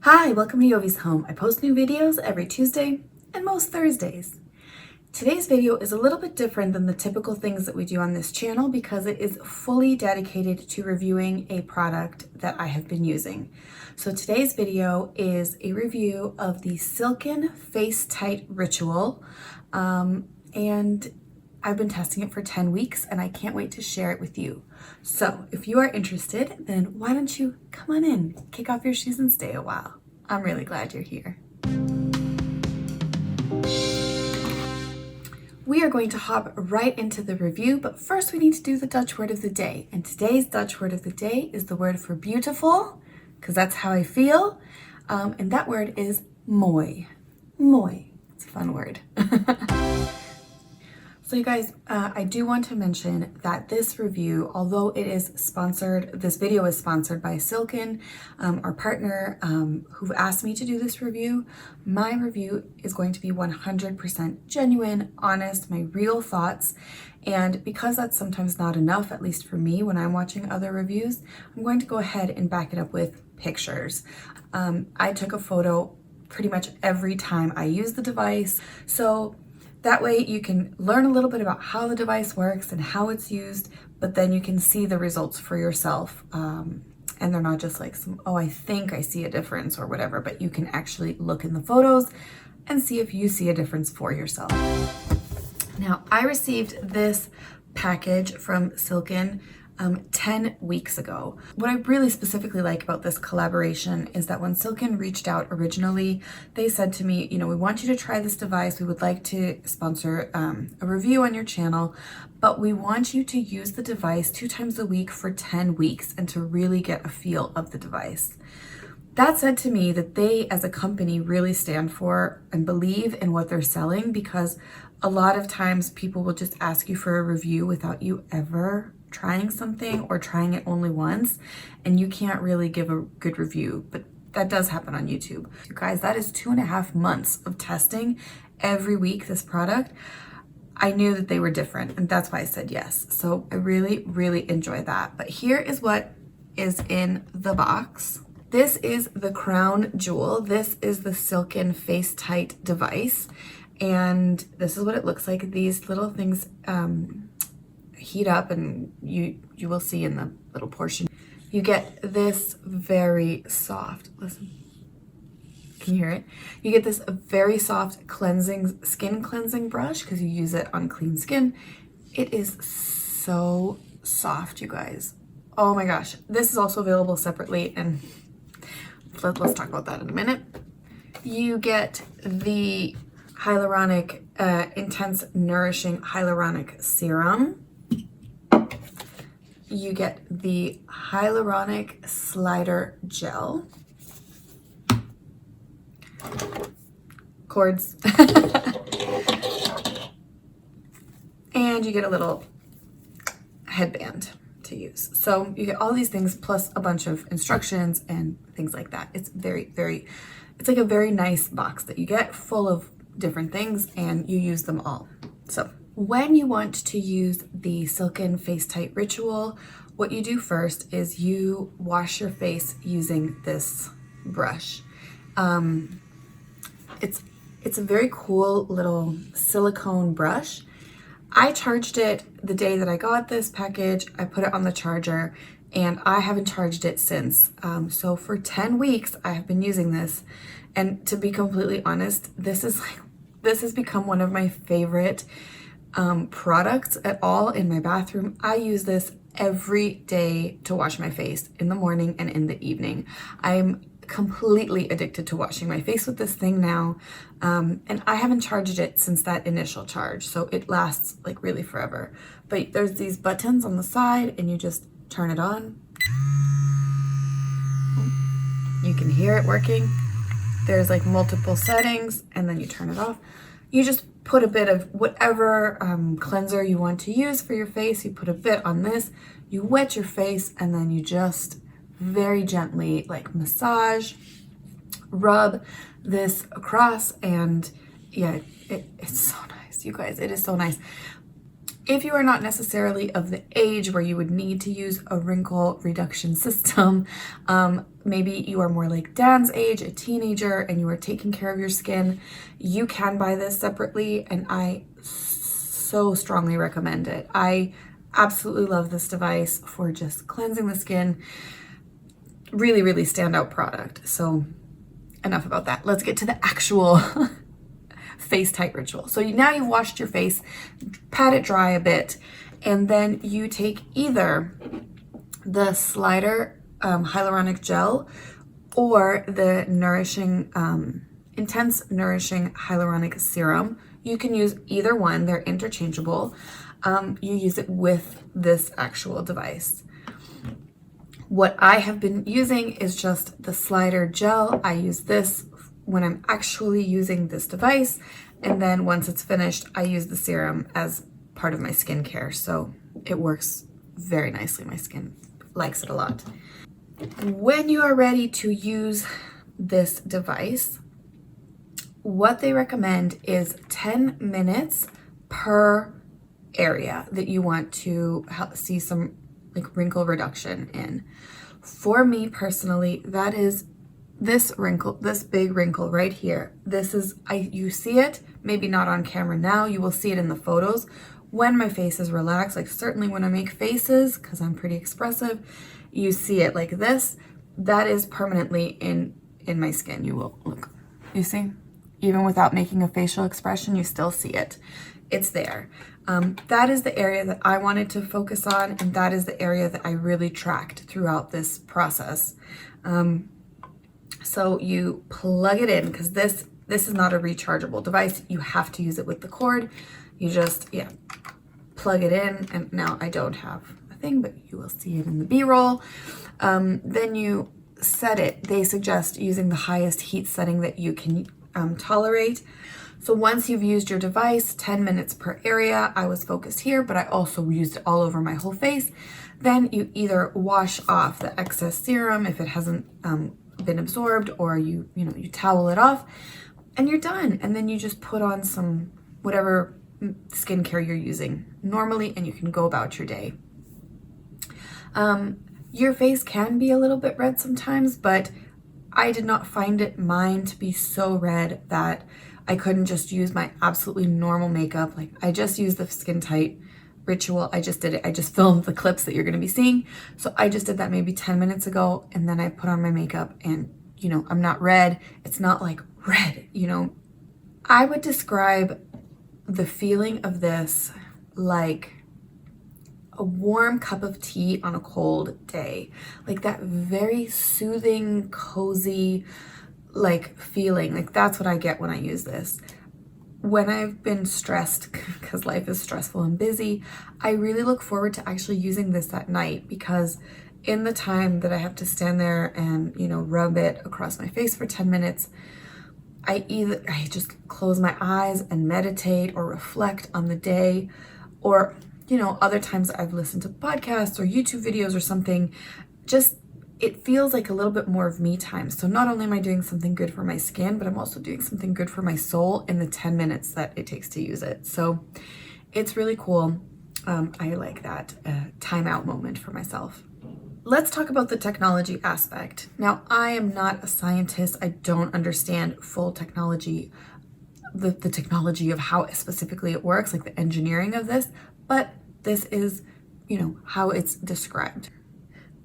Hi, welcome to Jovie's home. I post new videos every Tuesday and most Thursdays. Today's video is a little bit different than the typical things that we do on this channel because it is fully dedicated to reviewing a product that I have been using. So today's video is a review of the Silk'n FaceTite Ritual, and I've been testing it for 10 weeks and I can't wait to share it with you. So if you are interested, then why don't you come on in, kick off your shoes and stay a while. I'm really glad you're here. We are going to hop right into the review, but first we need to do the Dutch word of the day. And today's Dutch word of the day is the word for beautiful, because that's how I feel. And that word is mooi. Mooi. It's a fun word. So you guys, I do want to mention that this review, although it is sponsored, this video is sponsored by Silkn, our partner, who've asked me to do this review. My review is going to be 100% genuine, honest, my real thoughts. And because that's sometimes not enough, at least for me, when I'm watching other reviews, I'm going to go ahead and back it up with pictures. I took a photo pretty much every time I use the device. So that way you can learn a little bit about how the device works and how it's used, but then you can see the results for yourself. And they're not just like some, oh, I think I see a difference or whatever, but you can actually look in the photos and see if you see a difference for yourself. Now, I received this package from Silkn 10 weeks ago. What I really specifically like about this collaboration is that when Silkn reached out originally, they said to me, we want you to try this device. We would like to sponsor a review on your channel, but we want you to use the device 2 times a week for 10 weeks and to really get a feel of the device. That said to me that they as a company really stand for and believe in what they're selling, because a lot of times people will just ask you for a review without you ever trying something or trying it only once, and you can't really give a good review. But that does happen on YouTube. You guys, that is 2.5 months of testing every week this product. I knew that they were different, and that's why I said yes. So I really, really enjoy that. But here is what is in the box. This is the crown jewel. This is the Silk'n FaceTite device. And this is what it looks like. These little things heat up, and you will see in the little portion. You get this very soft, listen, can you hear it? You get this very soft skin cleansing brush because you use it on clean skin. It is so soft, you guys. Oh my gosh. This is also available separately, and let's talk about that in a minute. You get the hyaluronic, intense nourishing hyaluronic serum. You get the hyaluronic slider gel. Cords. And you get a little headband to use. So you get all these things plus a bunch of instructions and things like that. It's it's like a very nice box that you get full of different things, and you use them all. So when you want to use the Silk'n FaceTite Ritual, what you do first is you wash your face using this brush. It's a very cool little silicone brush. I charged it the day that I got this package. I put it on the charger, and I haven't charged it since. So for 10 weeks, I have been using this. And to be completely honest, this has become one of my favorite products at all in my bathroom. I use this every day to wash my face, in the morning and in the evening. I'm completely addicted to washing my face with this thing now. And I haven't charged it since that initial charge, so it lasts like really forever. But there's these buttons on the side, and you just turn it on. You can hear it working. There's like multiple settings, and then you turn it off. You just put a bit of whatever cleanser you want to use for your face. You put a bit on this, you wet your face, and then you just very gently like massage, rub this across, and yeah, it's so nice, you guys. It is so nice. If you are not necessarily of the age where you would need to use a wrinkle reduction system, maybe you are more like Dan's age, a teenager, and you are taking care of your skin, you can buy this separately, and I so strongly recommend it. I absolutely love this device for just cleansing the skin. Really, really standout product. So enough about that. Let's get to the actual FaceTite ritual. So now you've washed your face, pat it dry a bit, and then you take either the Slider hyaluronic gel or the nourishing, intense nourishing hyaluronic serum. You can use either one, they're interchangeable. You use it with this actual device. What I have been using is just the Slider gel. I use this when I'm actually using this device, and then once it's finished, I use the serum as part of my skincare. So it works very nicely. My skin likes it a lot. When you are ready to use this device, what they recommend is 10 minutes per area that you want to see some like wrinkle reduction in. For me personally, that is this wrinkle, this big wrinkle right here. This is, you see it, maybe not on camera now, you will see it in the photos when my face is relaxed. Like certainly when I make faces, because I'm pretty expressive, you see it like this. That is permanently in my skin. You will look, you see, even without making a facial expression, you still see it. It's there. That is the area that I wanted to focus on, and that is the area that I really tracked throughout this process. So you plug it in, because this is not a rechargeable device. You have to use it with the cord. You just, plug it in, and now I don't have a thing, but you will see it in the B-roll. Then you set it. They suggest using the highest heat setting that you can tolerate. So once you've used your device, 10 minutes per area, I was focused here, but I also used it all over my whole face. Then you either wash off the excess serum if it hasn't been absorbed, or you towel it off, and you're done. And then you just put on some whatever skincare you're using normally, and you can go about your day. Your face can be a little bit red sometimes, but I did not find mine to be so red that I couldn't just use my absolutely normal makeup. Like I just used the FaceTite Ritual. I just did it. I just filmed the clips that you're going to be seeing. So I just did that maybe 10 minutes ago, and then I put on my makeup, and I'm not red. It's not like red, I would describe the feeling of this like a warm cup of tea on a cold day. Like that very soothing, cozy, like feeling. Like that's what I get when I use this. When I've been stressed, because life is stressful and busy, I really look forward to actually using this at night, because in the time that I have to stand there and, rub it across my face for 10 minutes, I just close my eyes and meditate or reflect on the day, or, other times I've listened to podcasts or YouTube videos or something. Just, it feels like a little bit more of me time. So not only am I doing something good for my skin, but I'm also doing something good for my soul in the 10 minutes that it takes to use it. So it's really cool. I like that timeout moment for myself. Let's talk about the technology aspect. Now, I am not a scientist. I don't understand full technology, the technology of how specifically it works, like the engineering of this, but this is, how it's described.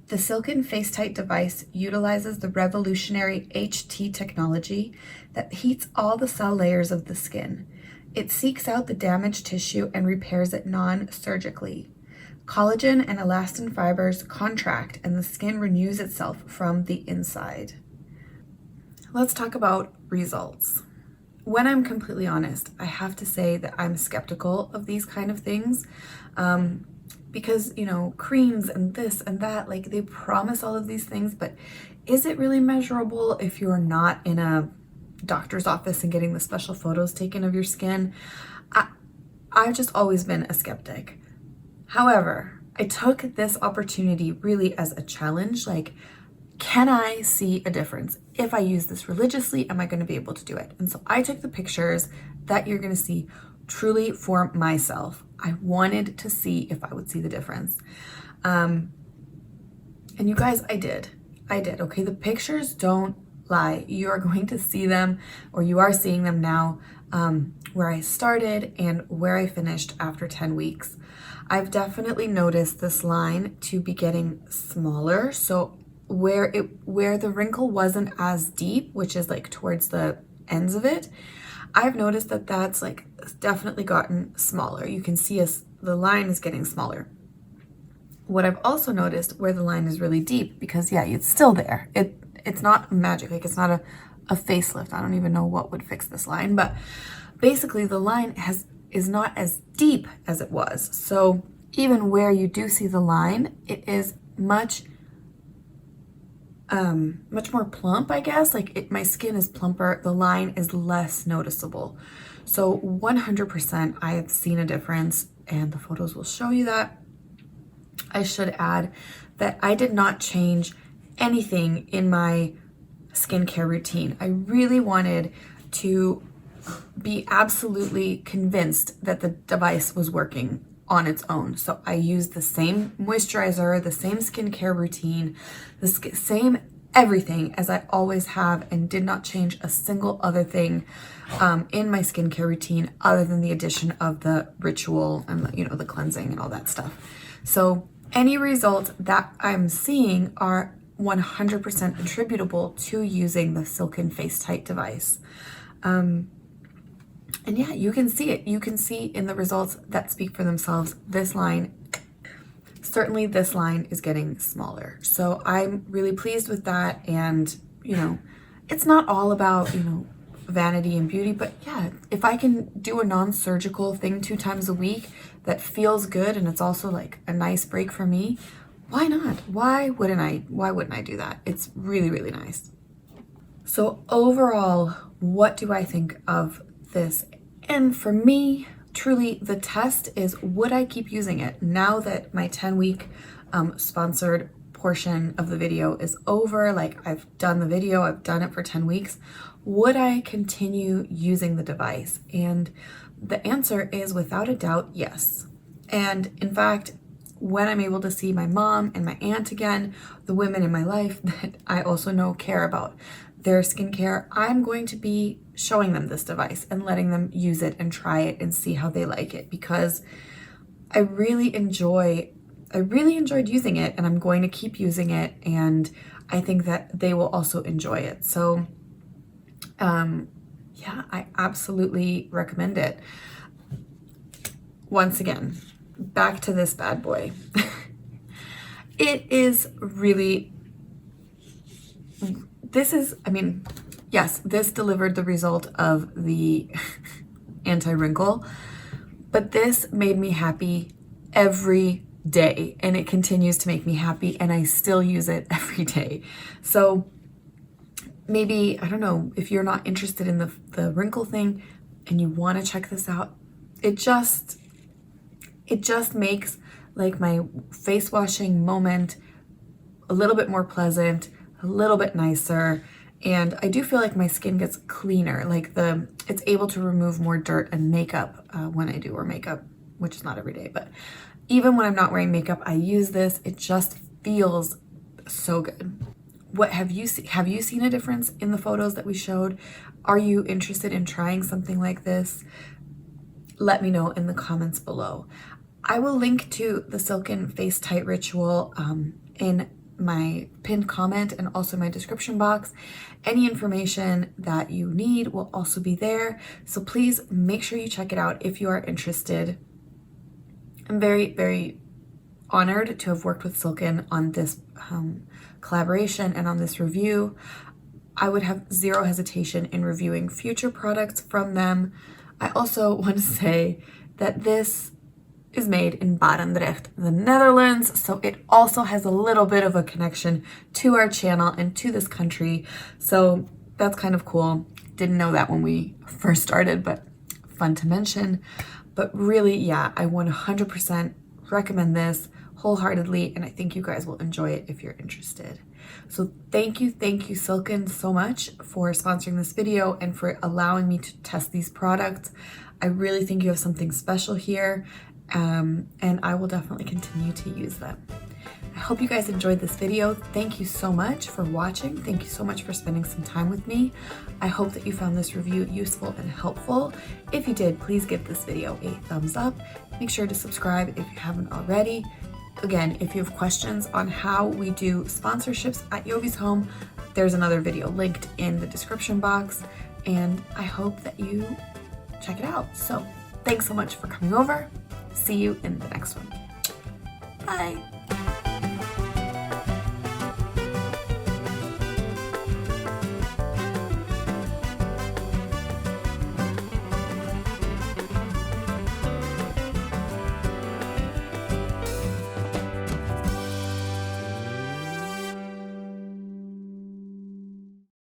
The Silkn FaceTite device utilizes the revolutionary HT technology that heats all the cell layers of the skin. It seeks out the damaged tissue and repairs it non-surgically. Collagen and elastin fibers contract, and the skin renews itself from the inside. Let's talk about results. When I'm completely honest, I have to say that I'm skeptical of these kind of things. Because, creams and this and that, like they promise all of these things, but is it really measurable if you're not in a doctor's office and getting the special photos taken of your skin? I've just always been a skeptic. However, I took this opportunity really as a challenge. Like, can I see a difference? If I use this religiously, am I going to be able to do it? And so I took the pictures that you're going to see truly for myself. I wanted to see if I would see the difference. And you guys, I did. Okay, the pictures don't lie. You are going to see them, or you are seeing them now, where I started and where I finished after 10 weeks. I've definitely noticed this line to be getting smaller. So where the wrinkle wasn't as deep, which is like towards the ends of it, I've noticed that that's like definitely gotten smaller. You can see the line is getting smaller. What I've also noticed where the line is really deep, because yeah, it's still there. It's not magic, like it's not a facelift. I don't even know what would fix this line, but basically the line is not as deep as it was. So even where you do see the line, it is much more plump, I guess. Like my skin is plumper, the line is less noticeable. So 100% I have seen a difference, and the photos will show you that. I should add that I did not change anything in my skincare routine. I really wanted to be absolutely convinced that the device was working on its own. So I used the same moisturizer, the same skincare routine, the same everything as I always have, and did not change a single other thing in my skincare routine other than the addition of the ritual and the cleansing and all that stuff. So any results that I'm seeing are 100% attributable to using the Silkn FaceTite device. And yeah, you can see it. You can see in the results that speak for themselves. This line, certainly this line is getting smaller. So I'm really pleased with that. And, it's not all about, vanity and beauty, but yeah, if I can do a non-surgical thing 2 times a week that feels good, and it's also like a nice break for me, why not? Why wouldn't I do that? It's really, really nice. So overall, what do I think of this? And for me, truly, the test is, would I keep using it now that my 10-week sponsored portion of the video is over? Like, I've done the video, I've done it for 10 weeks. Would I continue using the device? And the answer is, without a doubt, yes. And in fact, when I'm able to see my mom and my aunt again, the women in my life that I also know care about their skincare, I'm going to be showing them this device and letting them use it and try it and see how they like it, because I really enjoyed using it, and I'm going to keep using it, and I think that they will also enjoy it. So yeah, I absolutely recommend it. Once again, back to this bad boy. It is really, yes, this delivered the result of the anti-wrinkle, but this made me happy every day, and it continues to make me happy, and I still use it every day. So maybe, I don't know, if you're not interested in the wrinkle thing and you want to check this out, it just makes like my face washing moment a little bit more pleasant, a little bit nicer, and I do feel like my skin gets cleaner. Like it's able to remove more dirt and makeup when I do wear makeup, which is not every day, but even when I'm not wearing makeup, I use this. It just feels so good. What have you seen a difference in the photos that we showed? Are you interested in trying something like this? Let me know in the comments below. I will link to the Silkn FaceTite Ritual in my pinned comment and also my description box. Any information that you need will also be there. So please make sure you check it out if you are interested. I'm very, very honored to have worked with Silkn on this collaboration and on this review. I would have zero hesitation in reviewing future products from them. I also want to say that this is made in Barendrecht, the Netherlands, so it also has a little bit of a connection to our channel and to this country, so that's kind of cool. Didn't know that when we first started, but fun to mention. But really, yeah, I 100% recommend this wholeheartedly, and I think you guys will enjoy it if you're interested. So thank you Silkn so much for sponsoring this video and for allowing me to test these products. I really think you have something special here, and I will definitely continue to use them. I hope you guys enjoyed this video. Thank you so much for watching. Thank you so much for spending some time with me. I hope that you found this review useful and helpful. If you did, please give this video a thumbs up. Make sure to subscribe if you haven't already. Again, if you have questions on how we do sponsorships at Jovie's home, there's another video linked in the description box, and I hope that you check it out. So thanks so much for coming over. See you in the next one. Bye.